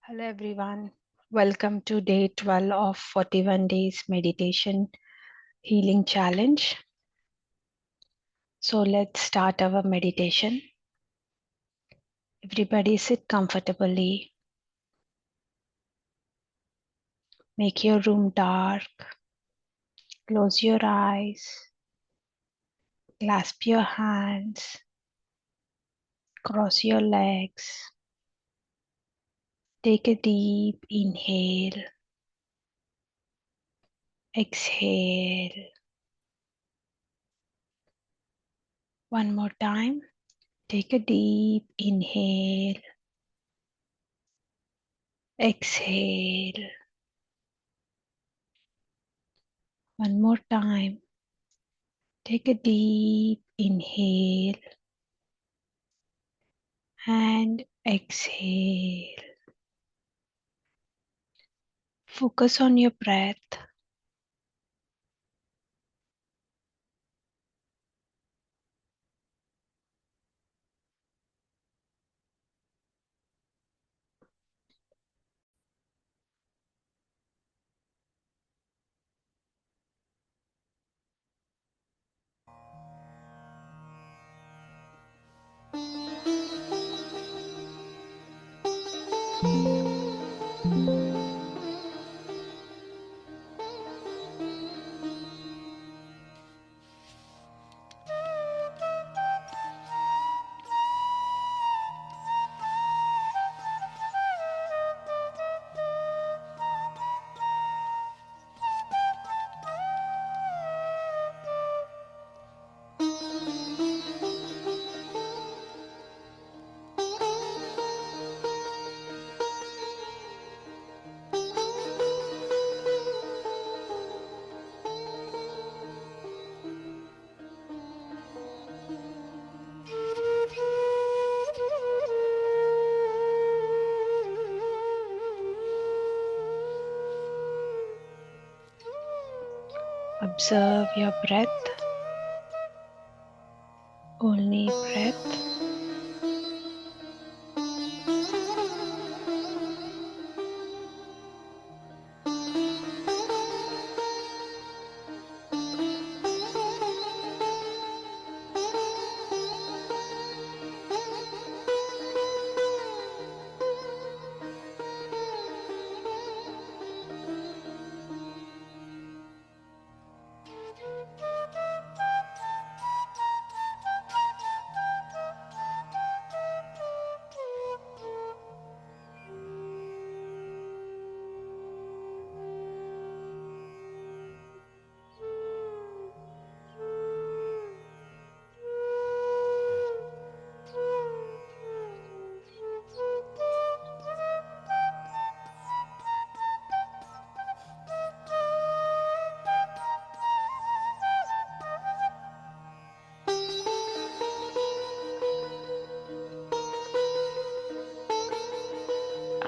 Hello everyone. Welcome to day 12 of 41 days meditation healing challenge. So let's start our meditation. Everybody sit comfortably. Make your room dark. Close your eyes. Clasp your hands. Cross your legs. Take a deep inhale. Exhale. One more time. Take a deep inhale. Exhale. One more time. Take a deep inhale and exhale. Focus on your breath. Observe your breath. Only breath.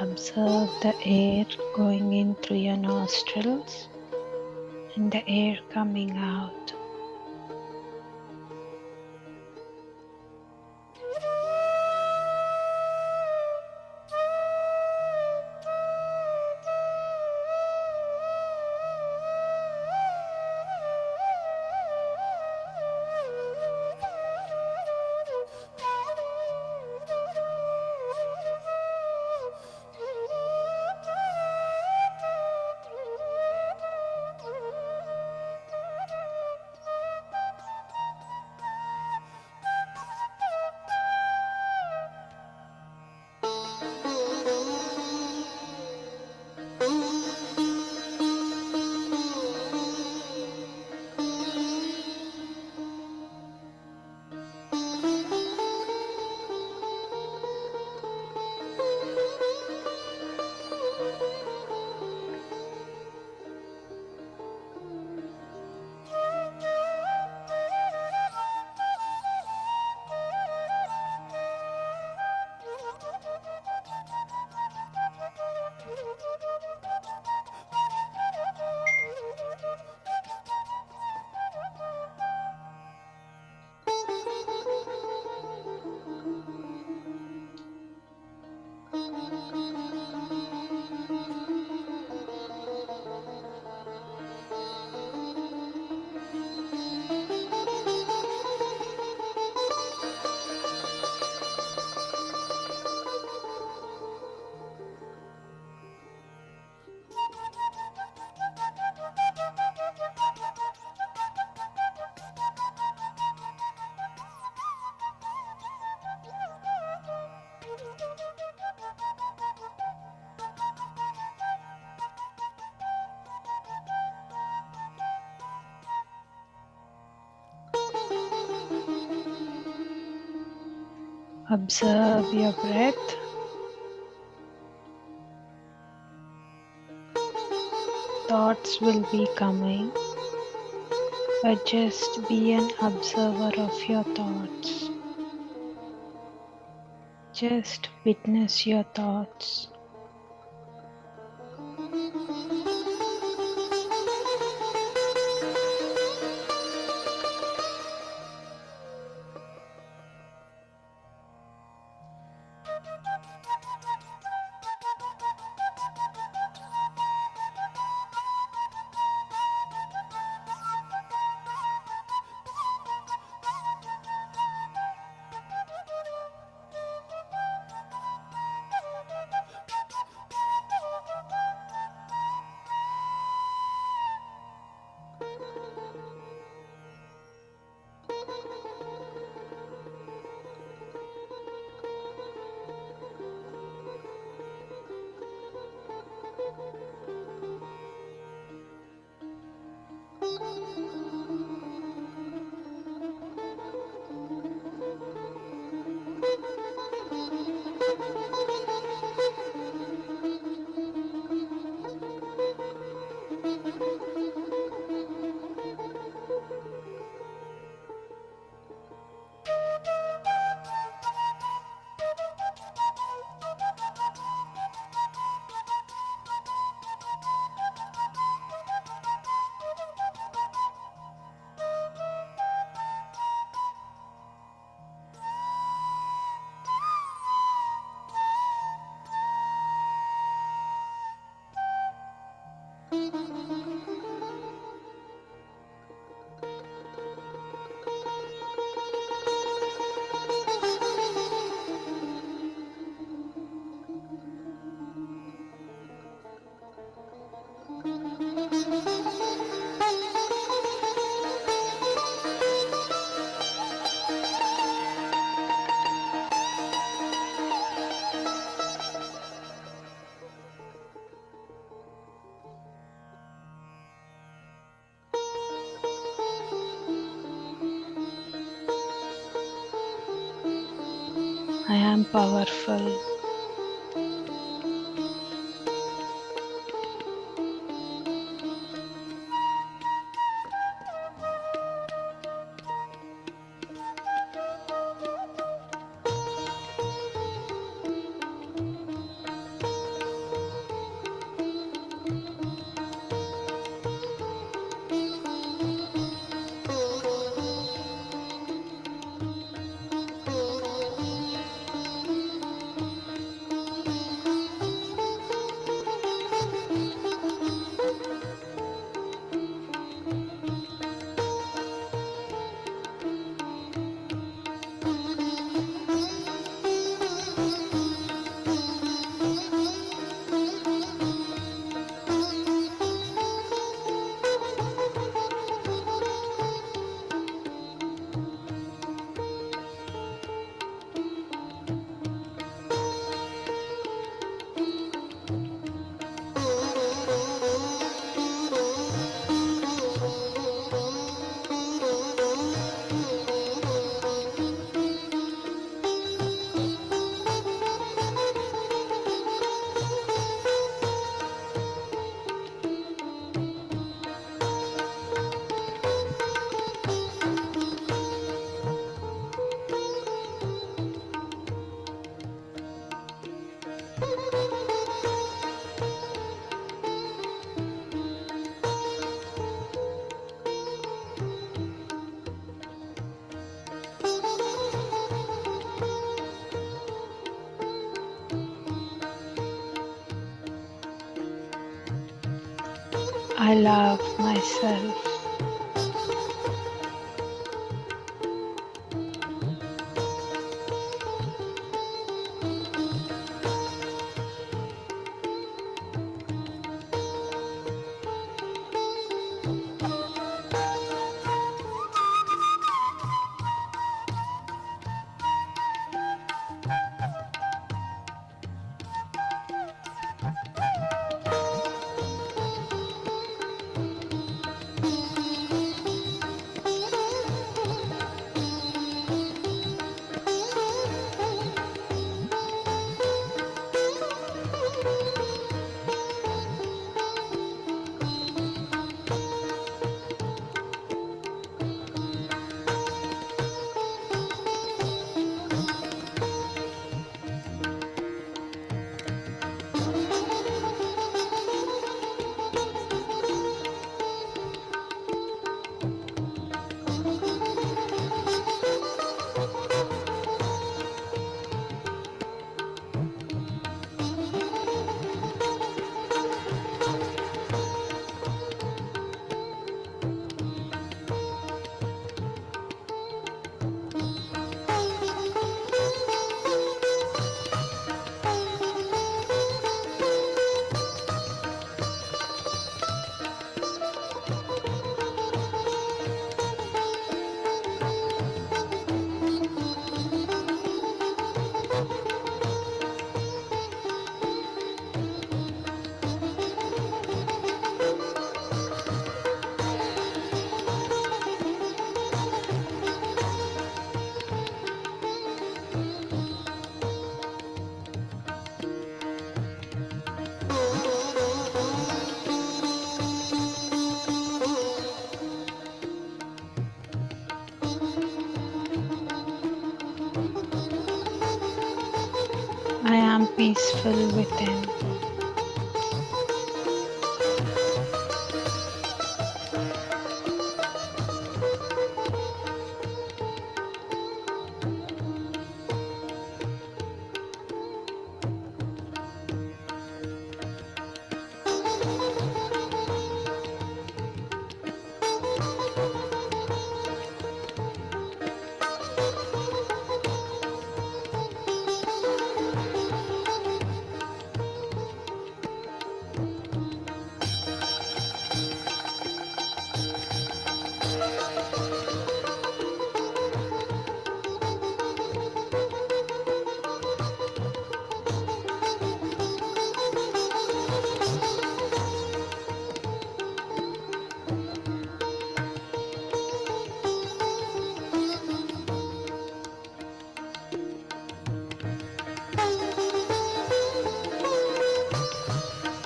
Observe the air going in through your nostrils and the air coming out. Observe your breath. Thoughts will be coming, but just be an observer of your thoughts. Just witness your thoughts. I am powerful. I love myself. peaceful within.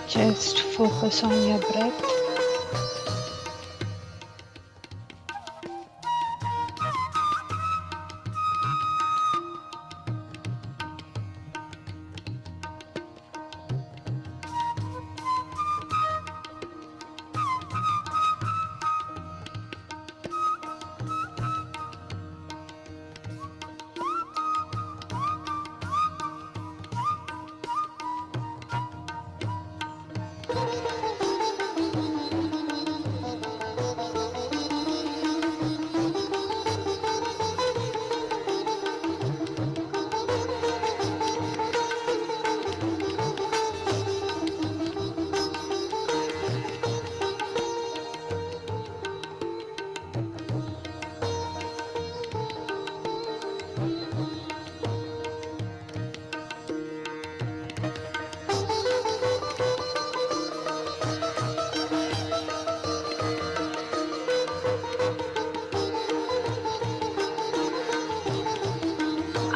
Just focus on your breath.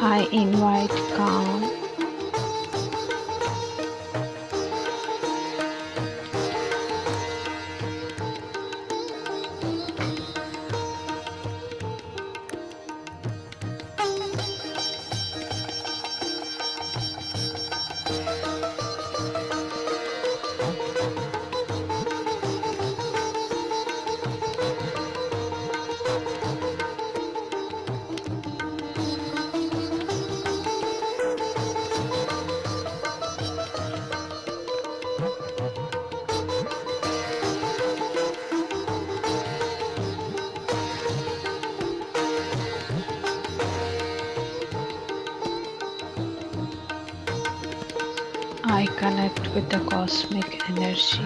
I invite calm. I connect with the cosmic energy.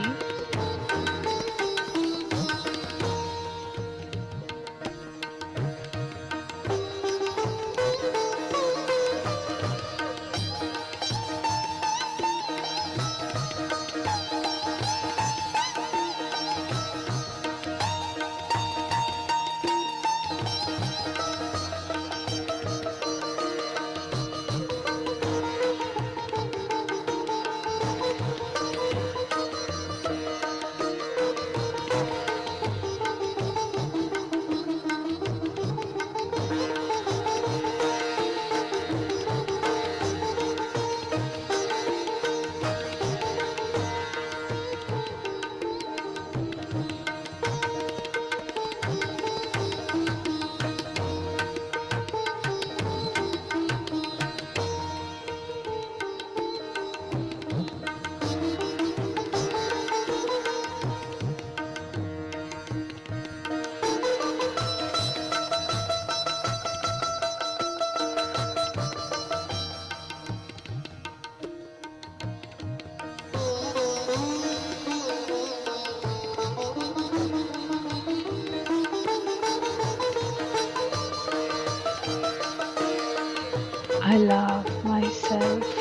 I love myself.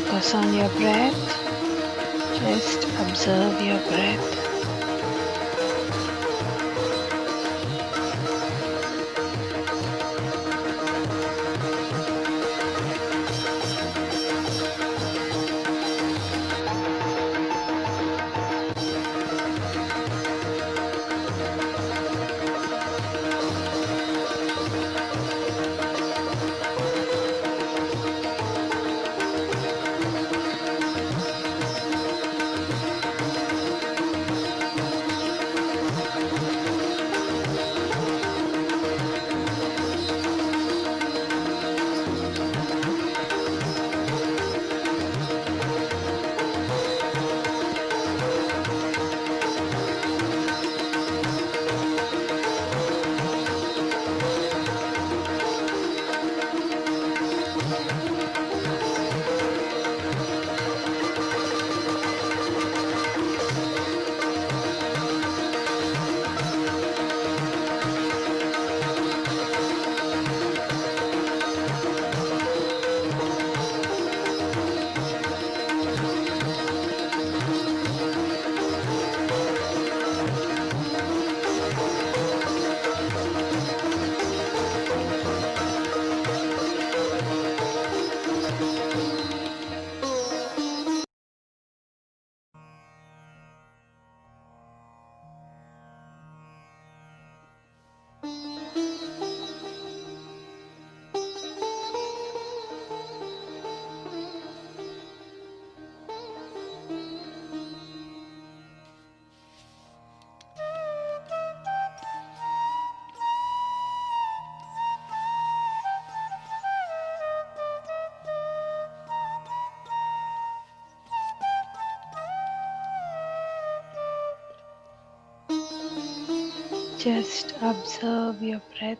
focus on your breath. Just observe your breath. Just observe your breath.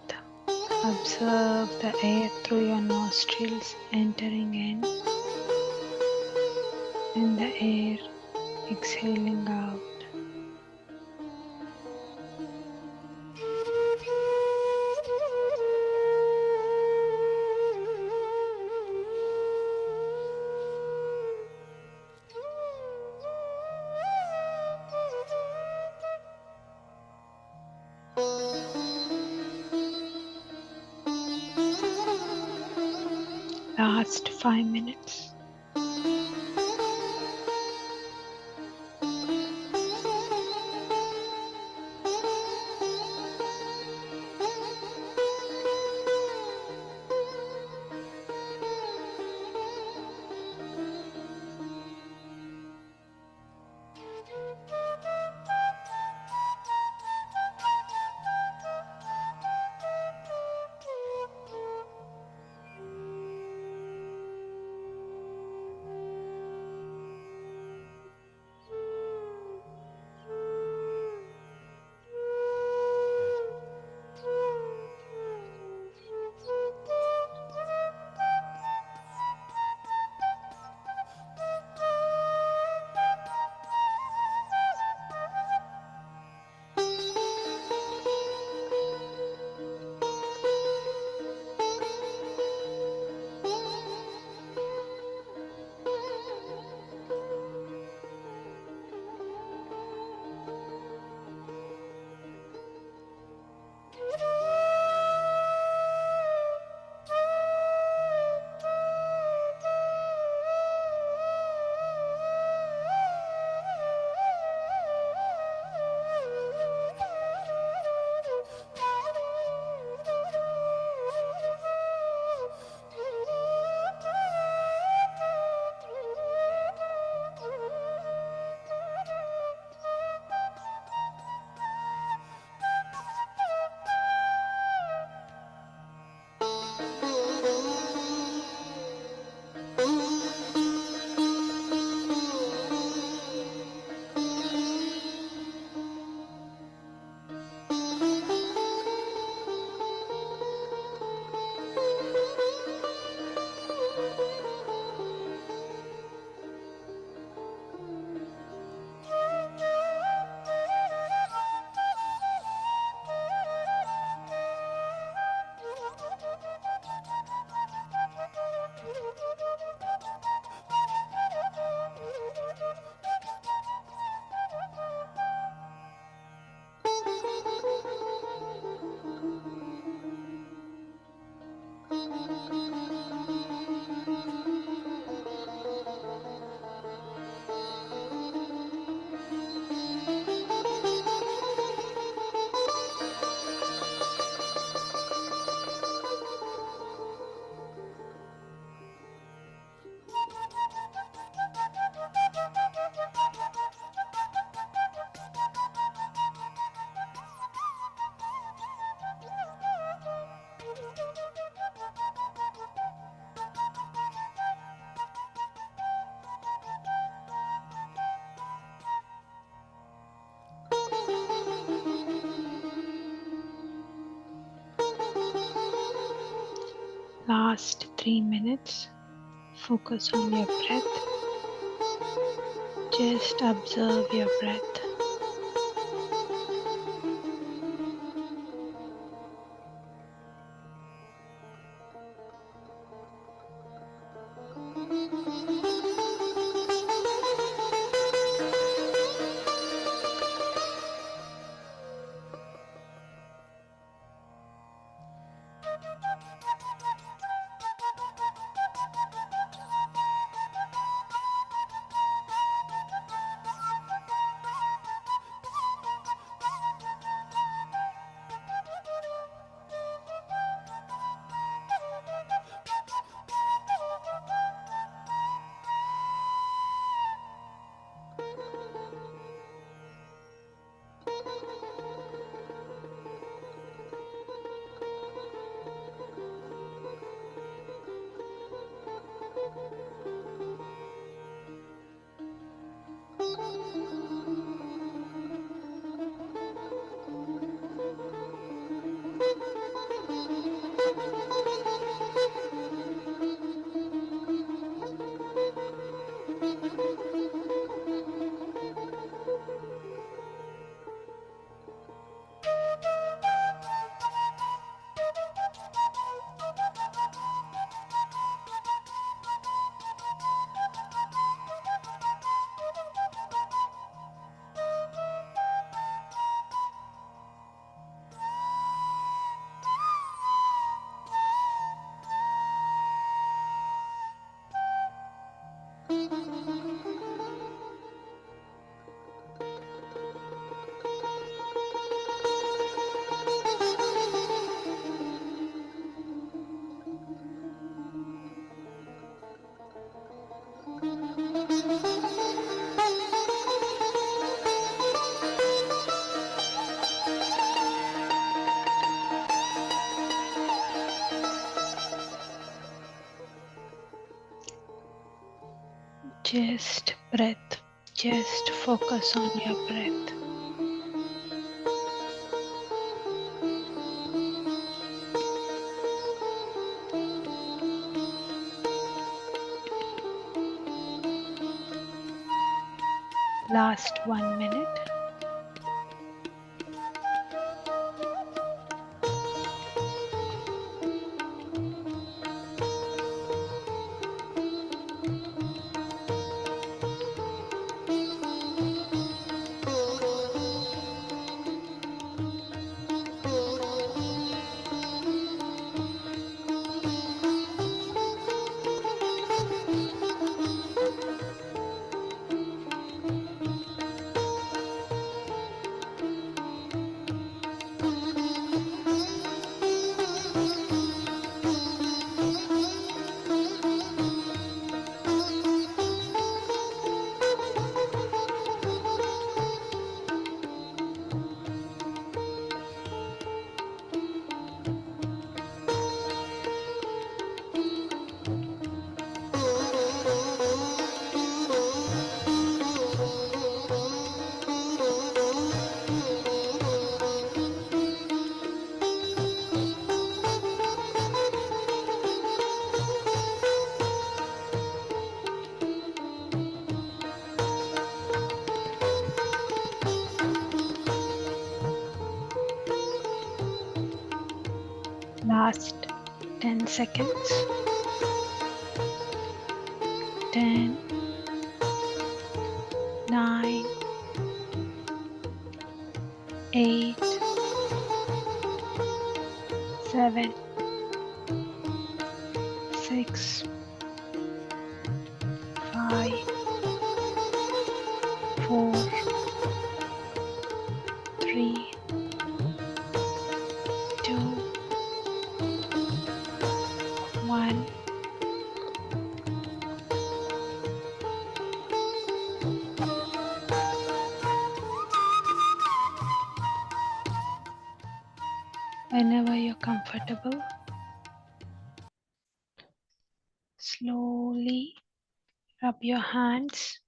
Observe the air through your nostrils entering in and the air exhaling out. Last 5 minutes. Last 3 minutes, focus on your breath. Just observe your breath. Just breath. Just focus on your breath. Last 1 minute. Last 10 seconds. 10, 9, 8, 7, 6, 5, 4, 3, 2, 1. Whenever you're comfortable, slowly rub your hands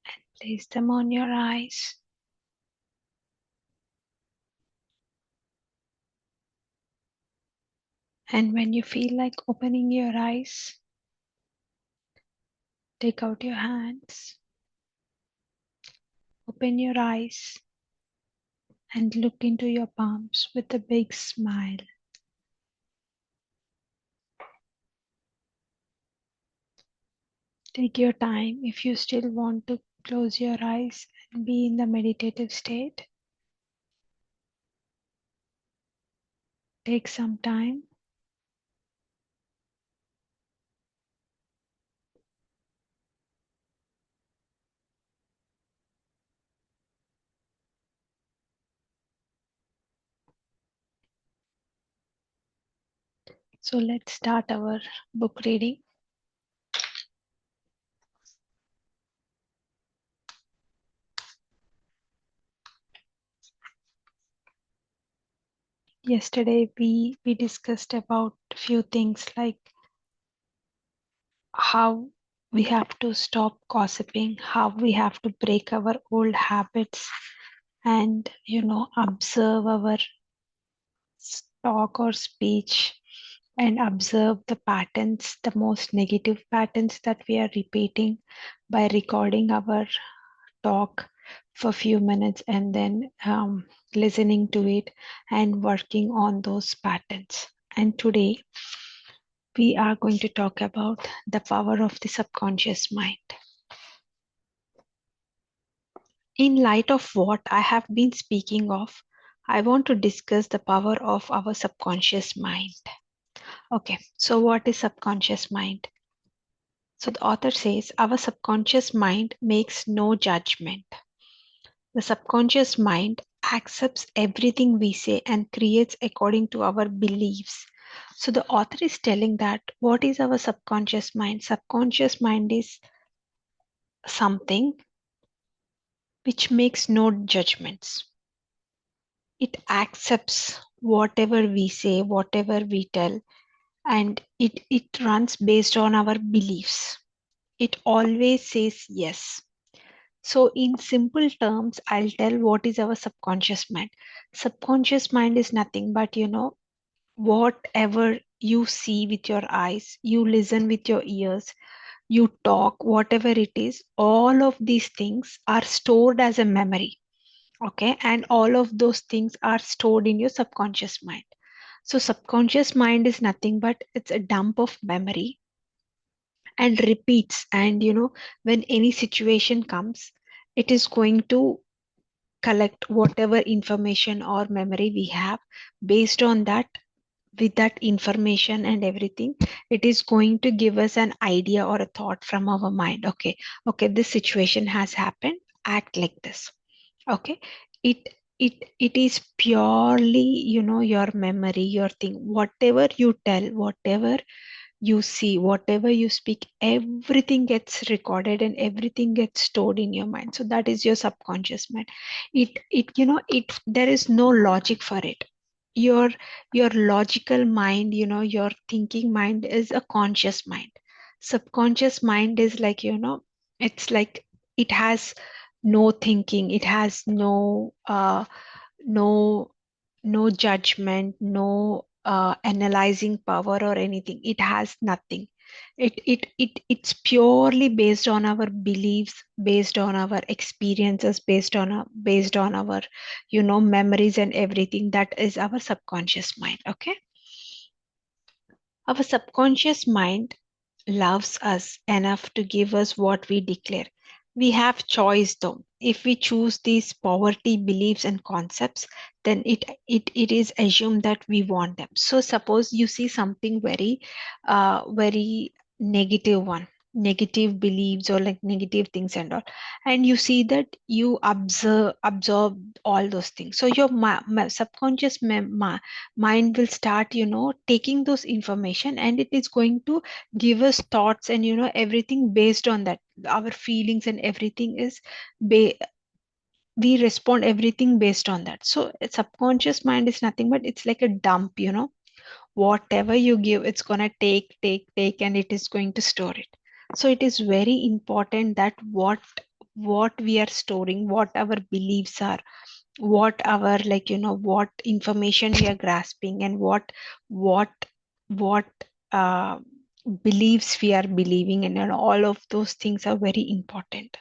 and place them on your eyes. And when you feel like opening your eyes, take out your hands, open your eyes, and look into your palms with a big smile. Take your time if you still want to close your eyes and be in the meditative state. Take some time. So let's start our book reading. Yesterday we discussed about a few things like how we have to stop gossiping, how we have to break our old habits and observe our talk or speech and observe the patterns, the most negative patterns that we are repeating by recording our talk for a few minutes and then listening to it and working on those patterns. And today we are going to talk about the power of the subconscious mind. In light of what I have been speaking of, I want to discuss the power of our subconscious mind. Okay, so what is subconscious mind? So the author says our subconscious mind makes no judgment. The subconscious mind accepts everything we say and creates according to our beliefs. So the author is telling that what is our subconscious mind? Subconscious mind is something which makes no judgments. It accepts whatever we say, whatever we tell, and it runs based on our beliefs. It always says yes. So, in simple terms, I'll tell what is our subconscious mind. Subconscious mind is nothing but, whatever you see with your eyes, you listen with your ears, you talk, whatever it is, all of these things are stored as a memory. Okay. And all of those things are stored in your subconscious mind. So, subconscious mind is nothing but it's a dump of memory and repeats. And, when any situation comes, it is going to collect whatever information or memory we have. Based on that, with that information and everything, it is going to give us an idea or a thought from our mind. Okay, this situation has happened, act like this. Okay, it is purely your memory, your thing, whatever you tell, whatever you see, whatever you speak, everything gets recorded and everything gets stored in your mind. So that is your subconscious mind. It there is no logic for it. Your logical mind, your thinking mind is a conscious mind. Subconscious mind is like, it's like it has no thinking, it has no no judgment, no analyzing power or anything. It has nothing. It's purely based on our beliefs, based on our experiences, based on our memories and everything. That is our subconscious mind. Okay, our subconscious mind loves us enough to give us what we declare. We have choice though. If we choose these poverty beliefs and concepts, then it is assumed that we want them. So suppose you see something very negative one, negative beliefs or like negative things and all, and you see that you absorb all those things. So your subconscious mind will start taking those information, and it is going to give us thoughts and everything based on that. Our feelings and everything is ba- we respond everything based on that. So subconscious mind is nothing but it's like a dump. Whatever you give, it's gonna take and it is going to store it. So it is very important that what we are storing, what our beliefs are, what our what information we are grasping, and what what uh, beliefs we are believing in, and all of those things are very important.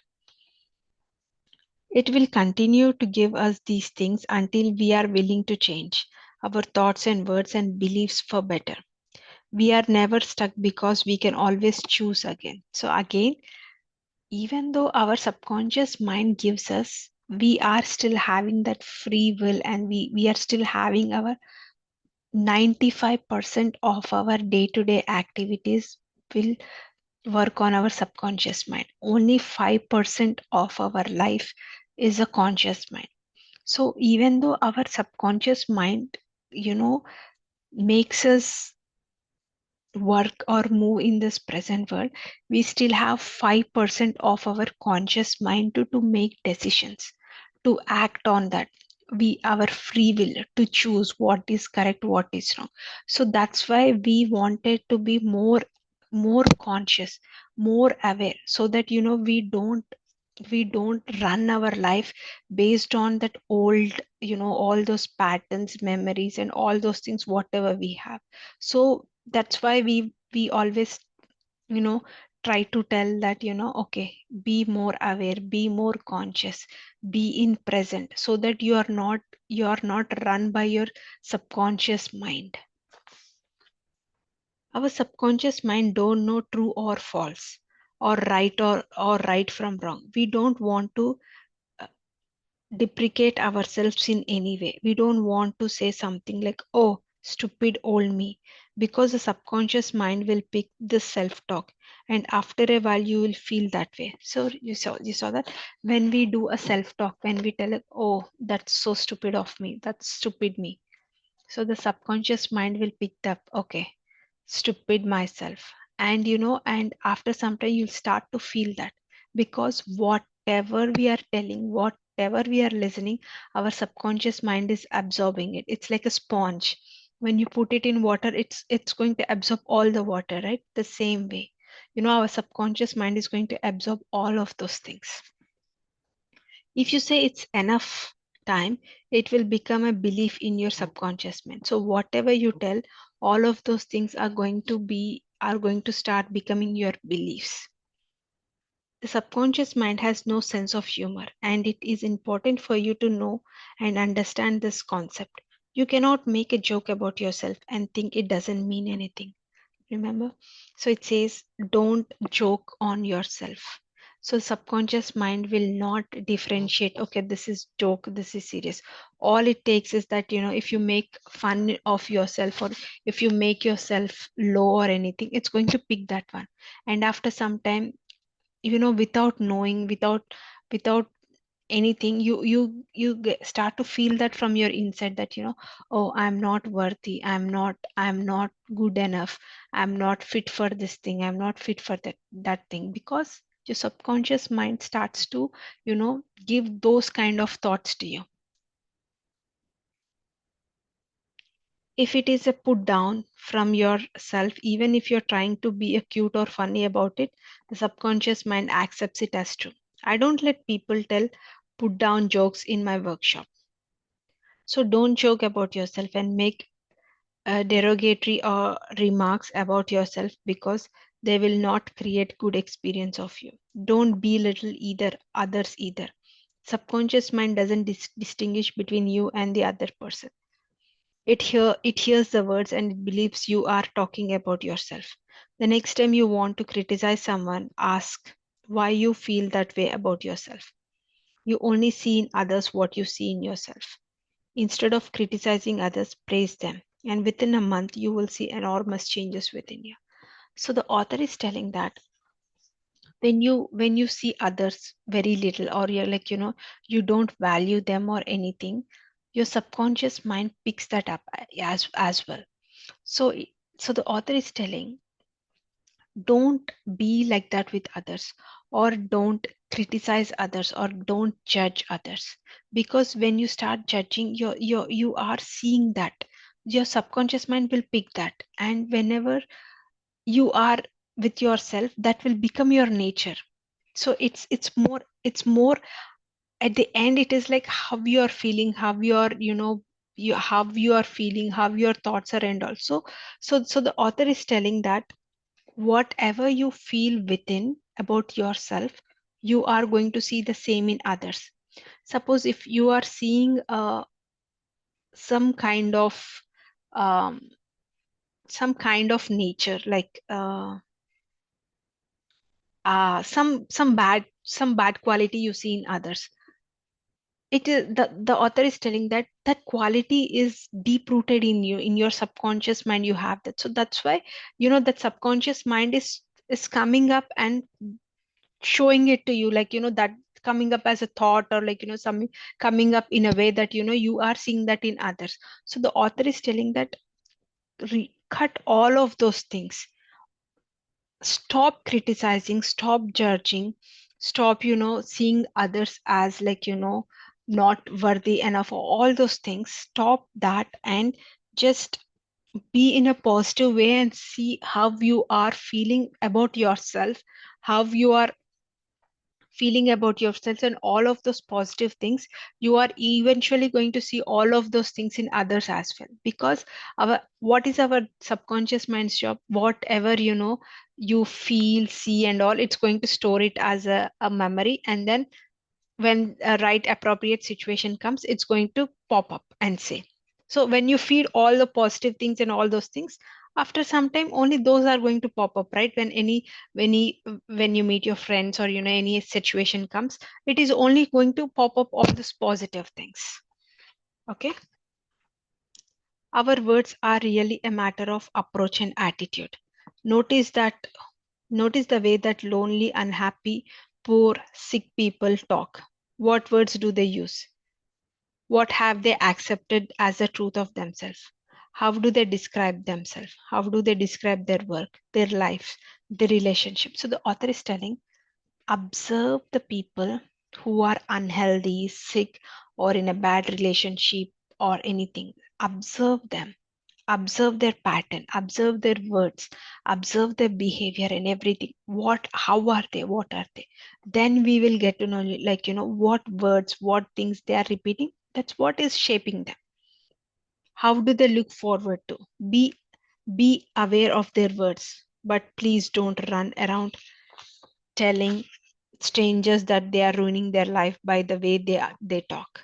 It will continue to give us these things until we are willing to change our thoughts and words and beliefs for better. We are never stuck because we can always choose again. So, again, even though our subconscious mind gives us, we are still having that free will, and we are still having our 95% of our day to day activities will work on our subconscious mind. Only 5% of our life is a conscious mind. So even though our subconscious mind, makes us work or move in this present world, we still have 5% of our conscious mind to make decisions, to act on that. We our free will to choose what is correct, what is wrong. So that's why we wanted to be more conscious, more aware, so that we don't run our life based on that old, all those patterns, memories, and all those things whatever we have. So that's why we always, you know try to tell that, okay, be more aware, be more conscious, be in present, so that you are not run by your subconscious mind. Our subconscious mind don't know true or false, or right from wrong. We don't want to uh, deprecate ourselves in any way. We don't want to say something like, oh, stupid old me, because the subconscious mind will pick this self talk, and after a while you will feel that way. So you saw that when we do a self talk, when we tell it, oh, that's so stupid of me, that's stupid me. So the subconscious mind will pick up, okay, stupid myself. And after some time you'll start to feel that, because whatever we are telling, whatever we are listening, our subconscious mind is absorbing it. It's like a sponge. When you put it in water, it's going to absorb all the water, right? The same way, our subconscious mind is going to absorb all of those things. If you say it's enough time, it will become a belief in your subconscious mind. So whatever you tell, all of those things are going to start becoming your beliefs. The subconscious mind has no sense of humor, and it is important for you to know and understand this concept. You cannot make a joke about yourself and think it doesn't mean anything. Remember? So it says, don't joke on yourself. So subconscious mind will not differentiate, okay, this is joke, this is serious. All it takes is that, if you make fun of yourself, or if you make yourself low or anything, it's going to pick that one. And after some time, without knowing, without anything, start to feel that from your inside, that, oh, I'm not worthy, I'm not good enough, I'm not fit for this thing, I'm not fit for that thing, because your subconscious mind starts to, give those kind of thoughts to you. If it is a put down from yourself, even if you're trying to be a cute or funny about it, the subconscious mind accepts it as true. I don't let people tell put down jokes in my workshop. So don't joke about yourself and make derogatory remarks about yourself, because they will not create good experience of you. Don't belittle either others either. Subconscious mind doesn't distinguish between you and the other person. It hears the words and it believes you are talking about yourself. The next time you want to criticize someone, ask why you feel that way about yourself. You only see in others what you see in yourself. Instead of criticizing others, praise them. And within a month, you will see enormous changes within you. So the author is telling that when you see others very little, or you're like, you don't value them or anything, your subconscious mind picks that up as well. So so the author is telling, don't be like that with others, or don't criticize others, or don't judge others, because when you start judging, you are seeing that your subconscious mind will pick that, and whenever you are with yourself, that will become your nature. So it's more at the end, it is like how you are feeling, how you are, how you are feeling, how your thoughts are, and also so the author is telling that whatever you feel within about yourself, you are going to see the same in others. Suppose if you are seeing some kind of um, nature, like some bad quality you see in others, it is the author is telling that that quality is deep rooted in you, in your subconscious mind. You have that, so that's why that subconscious mind is coming up and showing it to you, like that coming up as a thought, or like some coming up in a way that you are seeing that in others. So the author is telling that cut all of those things. Stop criticizing, stop judging, stop seeing others as like not worthy enough, or all those things. Stop that and just be in a positive way and see how you are feeling about yourself, how you are feeling about yourself, and all of those positive things. You are eventually going to see all of those things in others as well, because our what is our subconscious mind's job? Whatever you feel, see, and all, it's going to store it as a memory, and then when a right appropriate situation comes, it's going to pop up and say. So when you feel all the positive things and all those things, after some time only those are going to pop up, right? When you meet your friends, or any situation comes, it is only going to pop up all these positive things. Okay. Our words are really a matter of approach and attitude. Notice that notice the way that lonely, unhappy, poor, sick people talk. What words do they use? What have they accepted as the truth of themselves? How do they describe themselves? How do they describe their work, their lives, their relationships? So the author is telling, observe the people who are unhealthy, sick, or in a bad relationship or anything. Observe them. Observe their pattern, observe their words, observe their behavior and everything. How are they? What are they? Then we will get to know, like, what words, what things they are repeating. That's what is shaping them. How do they look forward to? Be be aware of their words, but please don't run around telling strangers that they are ruining their life by the way they talk.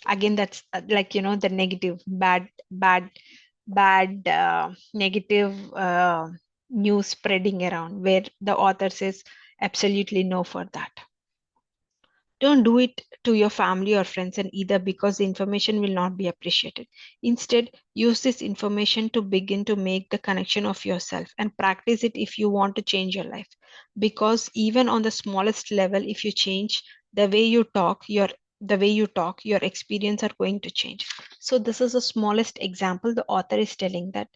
Again, that's like the negative, bad negative news spreading around, where the author says absolutely no for that. Don't do it to your family or friends, and either, because the information will not be appreciated. Instead, use this information to begin to make the connection of yourself and practice it if you want to change your life. Because even on the smallest level, if you change the way you talk, your experience are going to change. So this is the smallest example. The author is telling that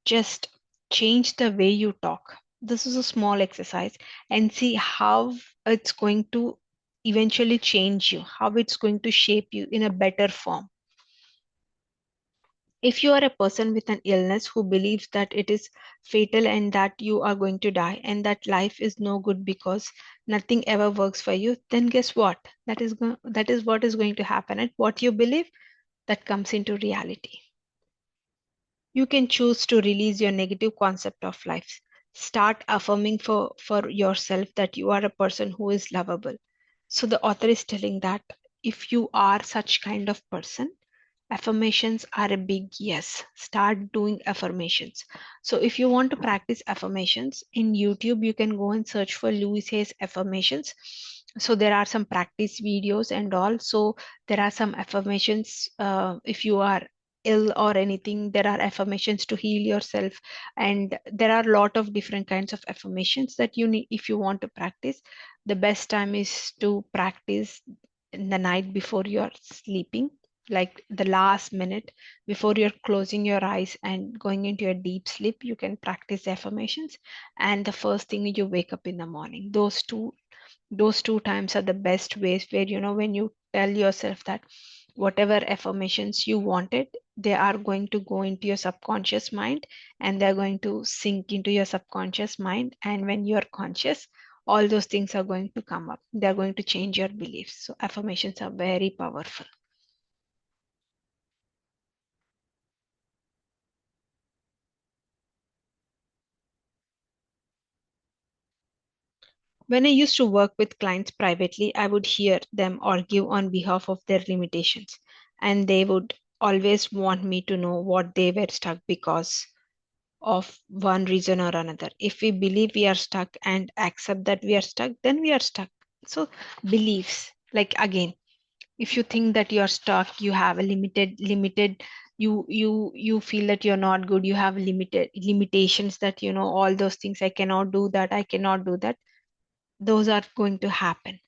just change the way you talk. This is a small exercise, and see how it's going to eventually change you, how it's going to shape you in a better form. If you are a person with an illness who believes that it is fatal and that you are going to die and that life is no good because nothing ever works for you, then guess what? That is what is going to happen, and what you believe, that comes into reality. You can choose to release your negative concept of life. Start affirming for yourself that you are a person who is lovable. So the author is telling that if you are such kind of person, affirmations are a big yes. Start doing affirmations. So if you want to practice affirmations in YouTube, you can go and search for Louise Hay's affirmations. So there are some practice videos and all. So there are some affirmations. If you are ill or anything, there are affirmations to heal yourself, and there are a lot of different kinds of affirmations that you need. If you want to practice, the best time is to practice in the night before you're sleeping, like the last minute before you're closing your eyes and going into a deep sleep. You can practice affirmations, and the first thing you wake up in the morning, those two times are the best ways, where when you tell yourself that whatever affirmations you wanted, they are going to go into your subconscious mind, and they're going to sink into your subconscious mind, and when you're conscious, all those things are going to come up. They're going to change your beliefs. So affirmations are very powerful. When I used to work with clients privately, I would hear them argue on behalf of their limitations, and they would always want me to know what they were stuck because of one reason or another. If we believe we are stuck and accept that we are stuck, then we are stuck. So, beliefs, like again, if you think that you are stuck, you have a limited, you feel that you're not good, you have limited limitations, that all those things, I cannot do that, I cannot do that, those are going to happen.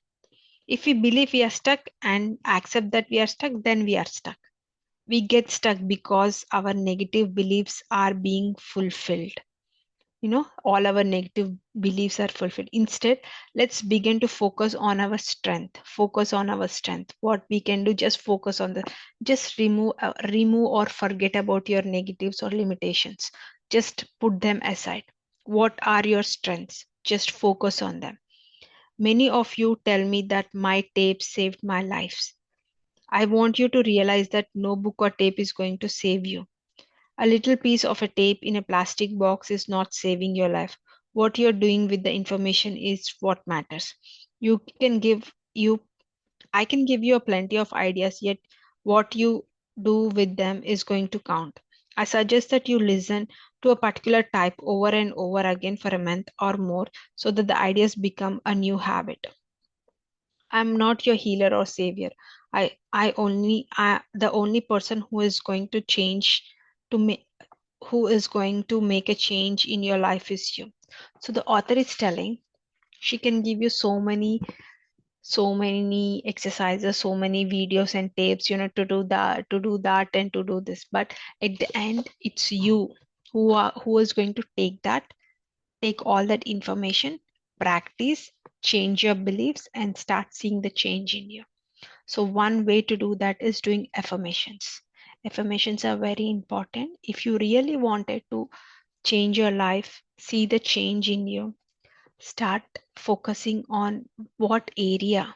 If we believe we are stuck and accept that we are stuck, then we are stuck. We get stuck because our negative beliefs are being fulfilled. All our negative beliefs are fulfilled. Instead, let's begin to focus on our strength. Focus on our strength. What we can do, just focus on the, just remove or forget about your negatives or limitations. Just put them aside. What are your strengths? Just focus on them. Many of you tell me that my tape saved my life. I want you to realize that no book or tape is going to save you. A little piece of a tape in a plastic box is not saving your life. What you're doing with the information is what matters. You can give you I can give you a plenty of ideas, yet what you do with them is going to count. I suggest that you listen to a particular type over and over again for a month or more so that the ideas become a new habit. I'm not your healer or savior. The only person who is going to change to make who is going to make a change in your life is you. So the author is telling, she can give you so many exercises, so many videos and tapes, to do that and to do this. But at the end, it's you who is going to take all that information, practice, change your beliefs, and start seeing the change in you. So, one way to do that is doing affirmations. Affirmations are very important. If you really wanted to change your life, see the change in you, start focusing on what area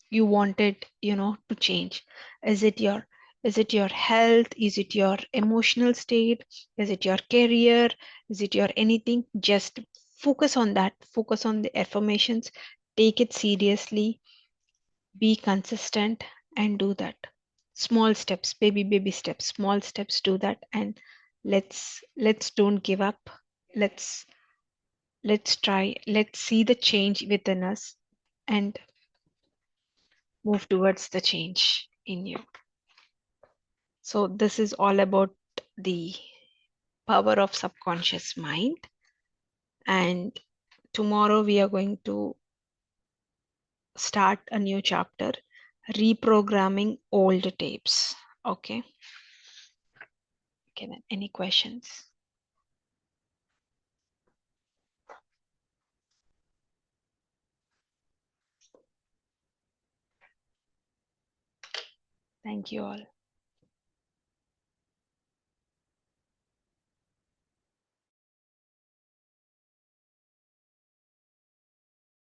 you wanted, to change. Is it your health? Is it your emotional state? Is it your career? Is it your anything? Just focus on that. Focus on the affirmations. Take it seriously, be consistent, and do that. Small steps, baby steps, small steps, do that. And let's don't give up. Let's let's try let's see the change within us and move towards the change in you. So this is all about the power of subconscious mind, and tomorrow we are going to start a new chapter, reprogramming old tapes. Okay. Okay, then any questions? Thank you all.